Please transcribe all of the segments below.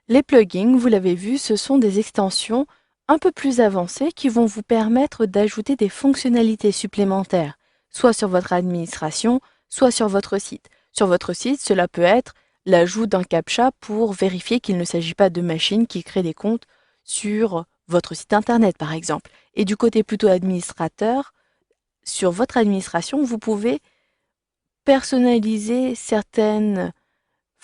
Les plugins, vous l'avez vu, ce sont des extensions un peu plus avancées qui vont vous permettre d'ajouter des fonctionnalités supplémentaires, soit sur votre administration, soit sur votre site. Sur votre site, cela peut être l'ajout d'un captcha pour vérifier qu'il ne s'agit pas de machines qui créent des comptes sur votre site internet, par exemple. Et du côté plutôt administrateur, sur votre administration, vous pouvez personnaliser certaines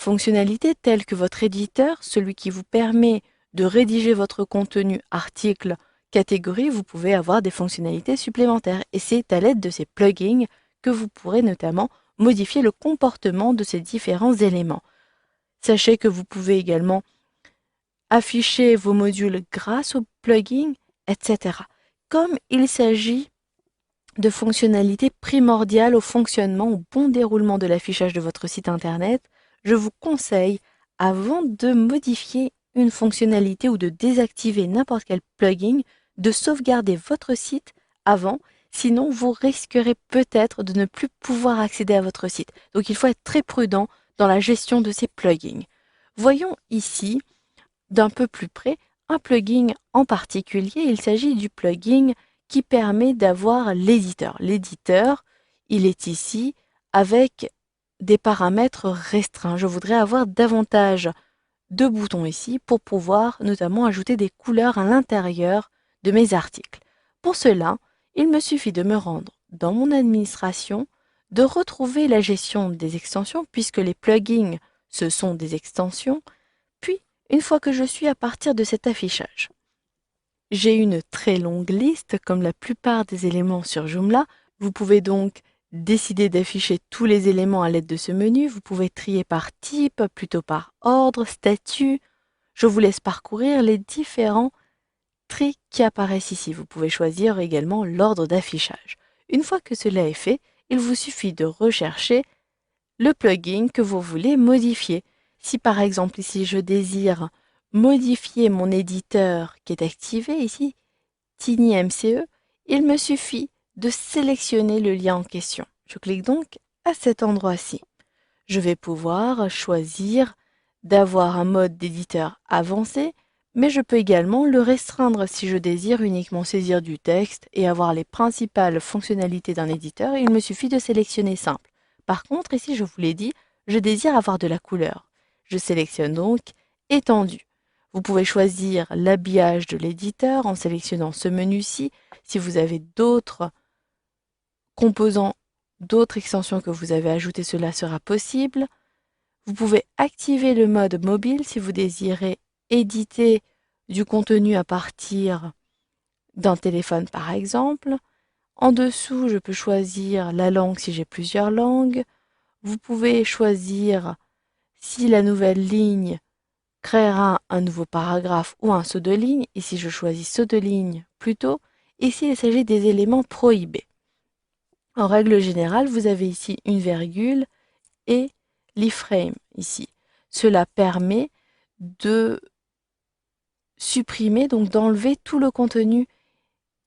fonctionnalités telles que votre éditeur, celui qui vous permet de rédiger votre contenu article, catégorie, vous pouvez avoir des fonctionnalités supplémentaires. Et c'est à l'aide de ces plugins que vous pourrez notamment modifier le comportement de ces différents éléments. Sachez que vous pouvez également afficher vos modules grâce aux plugins, etc. Comme il s'agit de fonctionnalités primordiales au fonctionnement, au bon déroulement de l'affichage de votre site internet, je vous conseille, avant de modifier une fonctionnalité ou de désactiver n'importe quel plugin, de sauvegarder votre site avant, sinon vous risquerez peut-être de ne plus pouvoir accéder à votre site. Donc il faut être très prudent dans la gestion de ces plugins. Voyons ici, d'un peu plus près, un plugin en particulier. Il s'agit du plugin qui permet d'avoir l'éditeur. L'éditeur, il est ici avec des paramètres restreints. Je voudrais avoir davantage de boutons ici pour pouvoir notamment ajouter des couleurs à l'intérieur de mes articles. Pour cela, il me suffit de me rendre dans mon administration, de retrouver la gestion des extensions puisque les plugins, ce sont des extensions, puis une fois que je suis à partir de cet affichage, j'ai une très longue liste, comme la plupart des éléments sur Joomla. Vous pouvez donc décider d'afficher tous les éléments à l'aide de ce menu. Vous pouvez trier par type, plutôt par ordre, statut. Je vous laisse parcourir les différents tri qui apparaissent ici. Vous pouvez choisir également l'ordre d'affichage. Une fois que cela est fait, il vous suffit de rechercher le plugin que vous voulez modifier. Si par exemple ici je désire modifier mon éditeur qui est activé ici, TinyMCE, il me suffit de sélectionner le lien en question. Je clique donc à cet endroit-ci. Je vais pouvoir choisir d'avoir un mode d'éditeur avancé, mais je peux également le restreindre si je désire uniquement saisir du texte et avoir les principales fonctionnalités d'un éditeur. Il me suffit de sélectionner simple. Par contre, ici, je vous l'ai dit, je désire avoir de la couleur. Je sélectionne donc étendu. Vous pouvez choisir l'habillage de l'éditeur en sélectionnant ce menu-ci. Si vous avez d'autres composants, d'autres extensions que vous avez ajoutées, cela sera possible. Vous pouvez activer le mode mobile si vous désirez éditer du contenu à partir d'un téléphone par exemple. En dessous, je peux choisir la langue si j'ai plusieurs langues. Vous pouvez choisir si la nouvelle ligne créera un nouveau paragraphe ou un saut de ligne. Ici, je choisis saut de ligne plutôt. Ici, il s'agit des éléments prohibés. En règle générale, vous avez ici une virgule et l'iframe ici. Cela permet de supprimer, donc d'enlever tout le contenu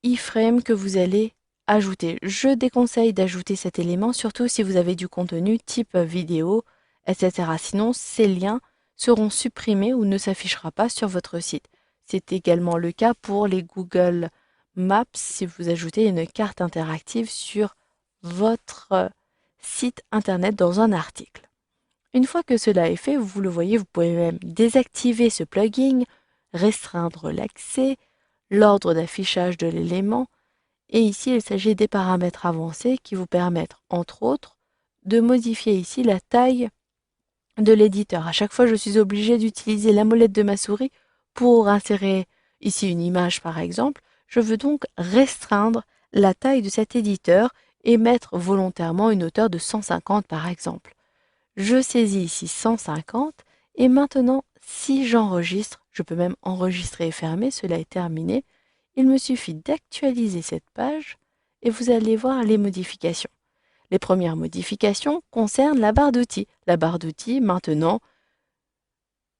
iframe que vous allez ajouter. Je déconseille d'ajouter cet élément, surtout si vous avez du contenu type vidéo, etc. Sinon, ces liens seront supprimés ou ne s'affichera pas sur votre site. C'est également le cas pour les Google Maps si vous ajoutez une carte interactive sur votre site internet dans un article. Une fois que cela est fait, vous le voyez, vous pouvez même désactiver ce plugin, restreindre l'accès, l'ordre d'affichage de l'élément, et ici il s'agit des paramètres avancés qui vous permettent, entre autres, de modifier ici la taille de l'éditeur. À chaque fois, je suis obligée d'utiliser la molette de ma souris pour insérer ici une image par exemple. Je veux donc restreindre la taille de cet éditeur et mettre volontairement une hauteur de 150 par exemple. Je saisis ici 150 et maintenant, si j'enregistre, je peux même enregistrer et fermer, cela est terminé. Il me suffit d'actualiser cette page et vous allez voir les modifications. Les premières modifications concernent la barre d'outils. La barre d'outils, maintenant,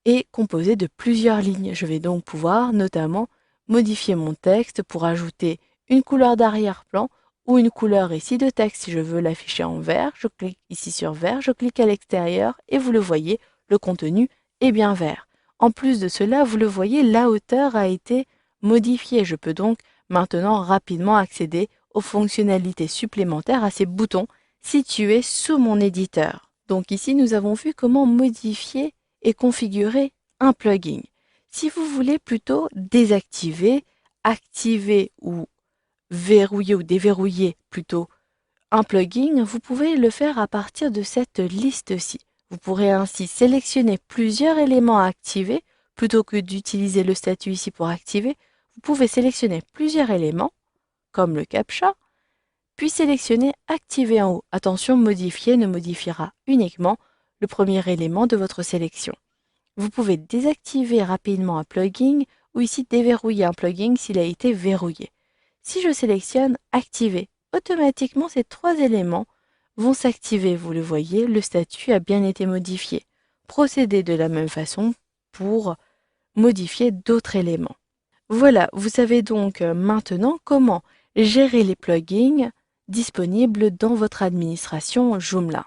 est composée de plusieurs lignes. Je vais donc pouvoir notamment modifier mon texte pour ajouter une couleur d'arrière-plan ou une couleur ici de texte. Si je veux l'afficher en vert, je clique ici sur vert, je clique à l'extérieur et vous le voyez, le contenu est bien vert. En plus de cela, vous le voyez, la hauteur a été modifiée. Je peux donc maintenant rapidement accéder aux fonctionnalités supplémentaires à ces boutons situés sous mon éditeur. Donc ici, nous avons vu comment modifier et configurer un plugin. Si vous voulez plutôt désactiver, activer ou verrouiller ou déverrouiller plutôt un plugin, vous pouvez le faire à partir de cette liste-ci. Vous pourrez ainsi sélectionner plusieurs éléments à activer plutôt que d'utiliser le statut ici pour activer. Vous pouvez sélectionner plusieurs éléments comme le CAPTCHA, puis sélectionner activer en haut. Attention, modifier ne modifiera uniquement le premier élément de votre sélection. Vous pouvez désactiver rapidement un plugin ou ici déverrouiller un plugin s'il a été verrouillé. Si je sélectionne activer, automatiquement ces trois éléments vont s'activer. Vous le voyez, le statut a bien été modifié. Procédez de la même façon pour modifier d'autres éléments. Voilà, vous savez donc maintenant comment gérer les plugins disponibles dans votre administration Joomla.